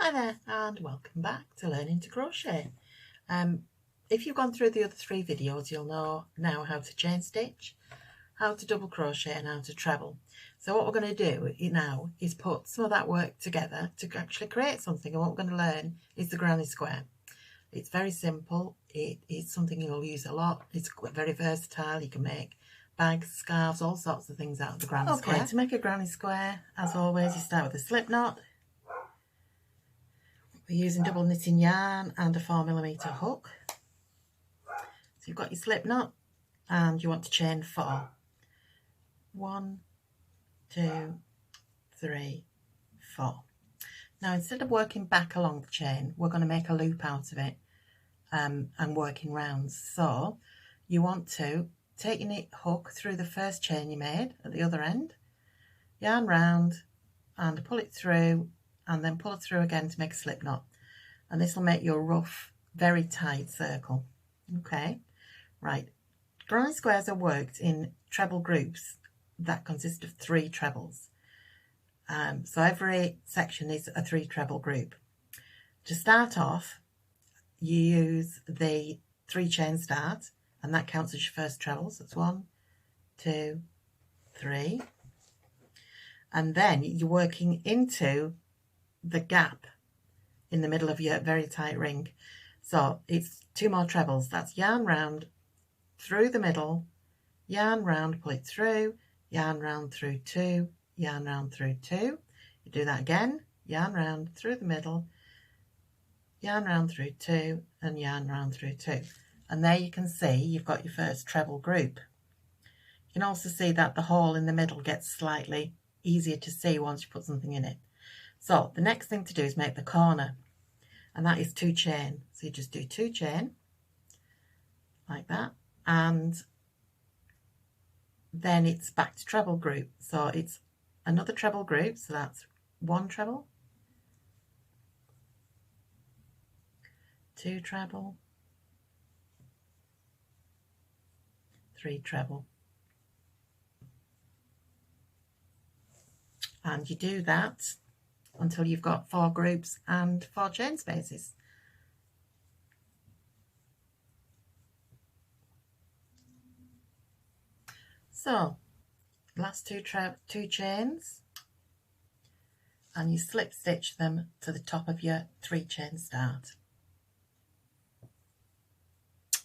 Hi there and welcome back to Learning to Crochet. If you've gone through the other 3 videos, you'll know now how to chain stitch, how to double crochet and how to treble. So what we're going to do now is put some of that work together to actually create something, and what we're going to learn is the granny square. It's very simple, it's something you'll use a lot, it's very versatile. You can make bags, scarves, all sorts of things out of the granny square. Okay, to make a granny square, as always, you start with a slip knot. We're using double knitting yarn and a 4mm hook. So you've got your slip knot and you want to chain 4. 1, 2, 3, 4. Now instead of working back along the chain, we're going to make a loop out of it and work in rounds. So you want to take your knit hook through the first chain you made at the other end, yarn round and pull it through, and then pull it through again to make a slip knot, and this will make your rough, very tight circle. Okay, right. Granny squares are worked in treble groups that consist of 3 trebles. So every section is a 3 treble group. To start off, you use the 3 chain start, and that counts as your first treble. So it's 1, 2, 3, and then you're working into the gap in the middle of your very tight ring. So it's 2 more trebles. That's yarn round through the middle, yarn round, pull it through, yarn round through 2, yarn round through 2. You do that again, yarn round through the middle, yarn round through 2, and yarn round through 2. And there you can see you've got your first treble group. You can also see that the hole in the middle gets slightly easier to see once you put something in it. So the next thing to do is make the corner, and that is 2 chain. So you just do 2 chain like that, and then it's back to treble group. So it's another treble group, so that's 1 treble, 2 treble, 3 treble, and you do that until you've got 4 groups and 4 chain spaces. So last 2 chains, and you slip stitch them to the top of your 3 chain start,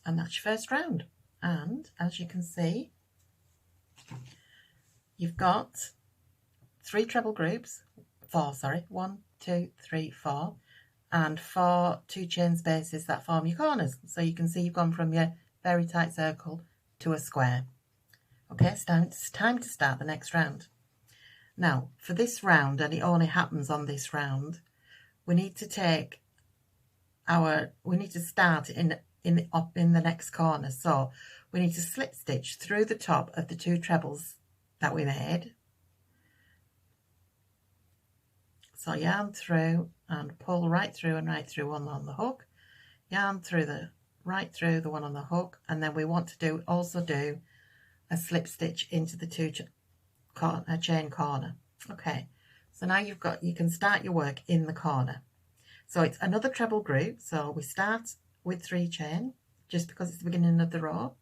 and that's your first round. And as you can see, you've got 3 treble groups, 4, sorry, 1, 2, 3, 4, and 4 2 chain spaces that form your corners. So you can see you've gone from your very tight circle to a square. Okay, it's time to start the next round. Now for this round, and it only happens on this round, we need to start up in the next corner. So we need to slip stitch through the top of the 2 trebles that we made. So yarn through and pull right through and right through one on the hook, yarn through right through the one on the hook, and then we want to also do a slip stitch into the 2 chain corner. Okay, so now you can start your work in the corner. So it's another treble group. So we start with 3 chain just because it's the beginning of the row,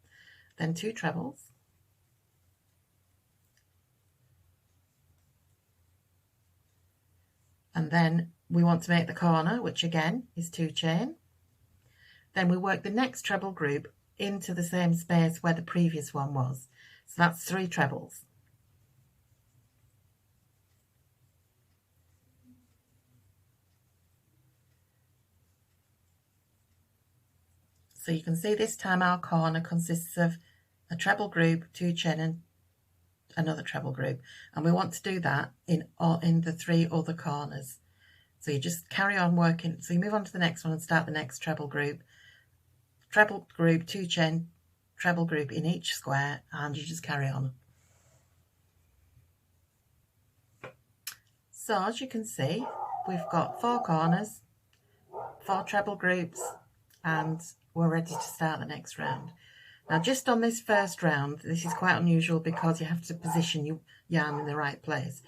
then 2 trebles, and then we want to make the corner, which again is 2 chain. Then we work the next treble group into the same space where the previous one was. So that's 3 trebles. So you can see this time our corner consists of a treble group, 2 chain, and another treble group, and we want to do that in the 3 other corners. So you just carry on working. So you move on to the next one and start the next treble group, 2 chain, treble group in each square, and you just carry on. So as you can see, we've got 4 corners, 4 treble groups, and we're ready to start the next round. Now just on this first round, this is quite unusual because you have to position your yarn in the right place.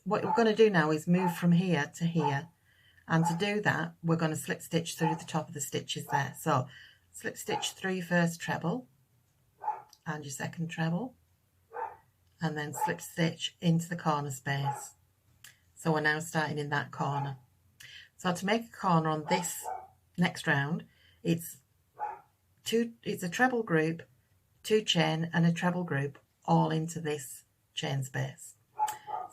What we're going to do now is move from here to here, And to do that, we're going to slip stitch through the top of the stitches there. So slip stitch through your first treble and your second treble, and then slip stitch into the corner space. So we're now starting in that corner. So to make a corner on this next round, it's a treble group, 2 chain and a treble group all into this chain space.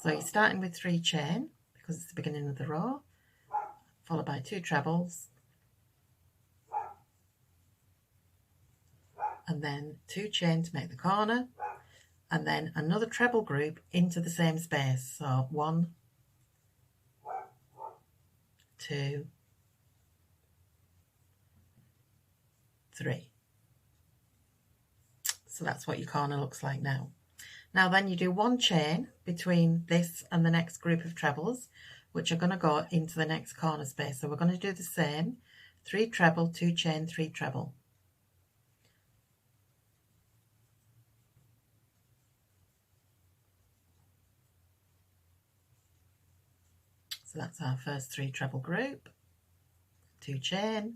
So you're starting with 3 chain because it's the beginning of the row, followed by 2 trebles, and then 2 chain to make the corner, and then another treble group into the same space. So 1, 2, 3. So that's what your corner looks like now. Now then you do 1 chain between this and the next group of trebles, which are going to go into the next corner space. So we're going to do the same, 3 treble, 2 chain, 3 treble. So that's our first 3 treble group, 2 chain,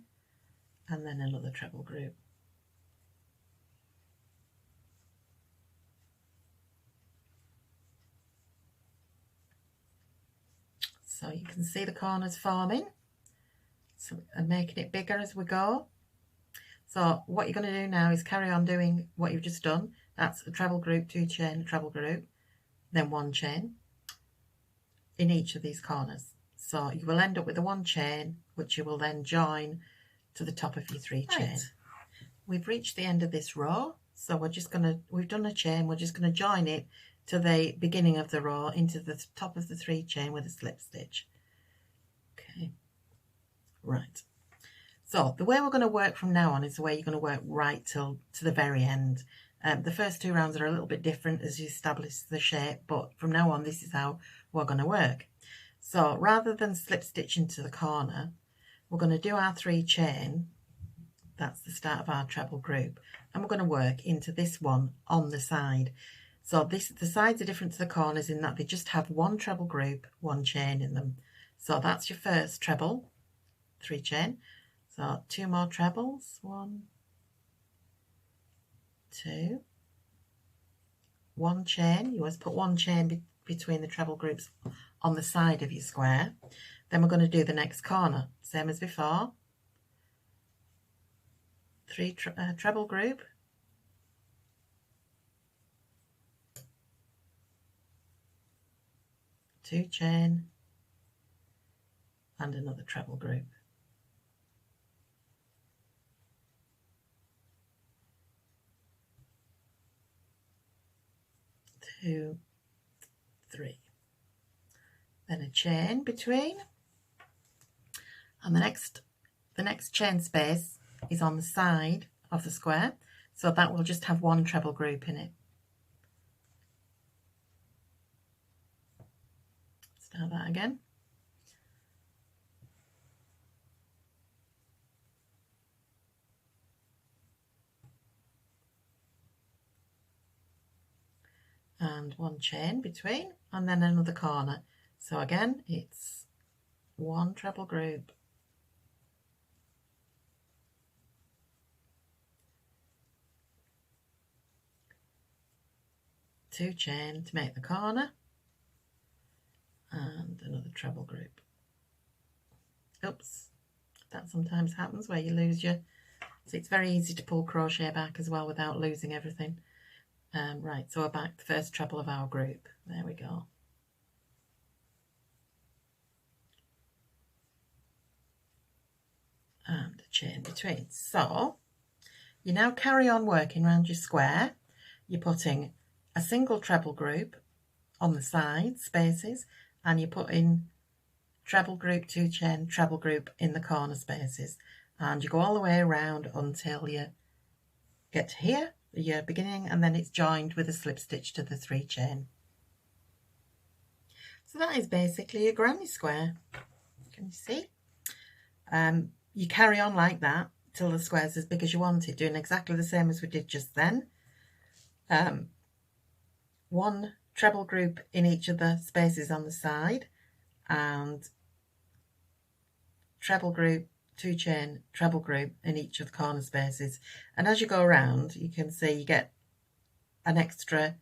and then another treble group. So you can see the corners forming, and making it bigger as we go. So what you're going to do now is carry on doing what you've just done. That's a treble group, 2 chain, a treble group, then 1 chain in each of these corners. So you will end up with a 1 chain, which you will then join to the top of your 3 chain. Right. We've reached the end of this row, so we've done a chain, we're just going to join it to the beginning of the row into the top of the 3 chain with a slip stitch. Okay, right. So the way we're going to work from now on is the way you're going to work right till to the very end. The first 2 rounds are a little bit different as you establish the shape, but from now on this is how we're going to work. So rather than slip stitch into the corner, we're going to do our 3 chain. That's the start of our treble group, and we're going to work into this one on the side. So the sides are different to the corners in that they just have 1 treble group, 1 chain in them. So that's your first treble, 3 chain. So 2 more trebles, 1, 2, 1 chain. You always put 1 chain between the treble groups on the side of your square. Then we're going to do the next corner, same as before. 3 treble group, 2 chain, and another treble group. 2, 3. Then a chain between, and the next chain space is on the side of the square, so that will just have 1 treble group in it. Start that again. And 1 chain between, and then another corner. So again, it's 1 treble group, 2 chain to make the corner, and another treble group. Oops, that sometimes happens where you lose your, so it's very easy to pull crochet back as well without losing everything. Right, so we're back the first treble of our group. There we go. And a chain between. So you now carry on working around your square. You're putting a single treble group on the side spaces, and you're putting treble group, 2 chain, treble group in the corner spaces, and you go all the way around until you get to here, your beginning, and then it's joined with a slip stitch to the 3 chain. So that is basically a granny square. Can you see? You carry on like that till the square's as big as you want it, doing exactly the same as we did just then. 1 treble group in each of the spaces on the side, and treble group, 2 chain, treble group in each of the corner spaces, and as you go around you can see you get an extra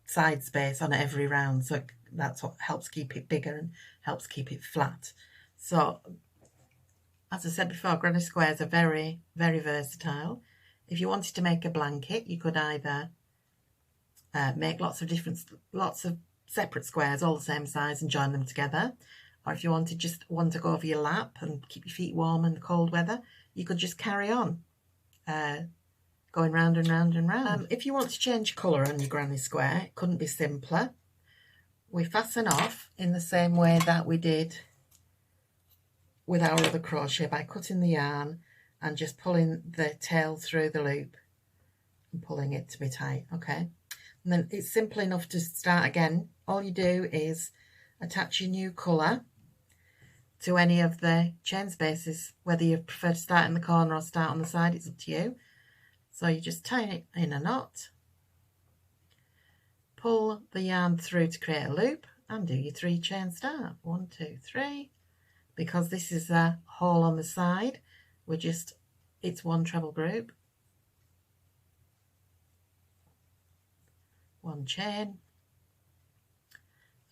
side space on every round, so that's what helps keep it bigger and helps keep it flat. So as I said before, granny squares are very, very versatile. If you wanted to make a blanket, you could either make lots of separate squares all the same size and join them together, or if you wanted just one to go over your lap and keep your feet warm in the cold weather, you could just carry on going round and round and round. If you want to change colour on your granny square, it couldn't be simpler. We fasten off in the same way that we did with our other crochet, by cutting the yarn and just pulling the tail through the loop and pulling it to be tight, okay? And then it's simple enough to start again. All you do is attach your new colour to any of the chain spaces, whether you prefer to start in the corner or start on the side, it's up to you. So you just tie it in a knot, pull the yarn through to create a loop, and do your 3 chain start. 1, 2, 3. Because this is a hole on the side, it's 1 treble group, 1 chain,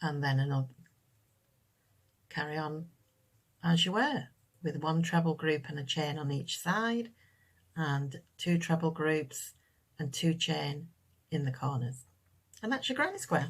and then another. Carry on as you were, with 1 treble group and a chain on each side, and 2 treble groups and 2 chain in the corners. And that's your granny square.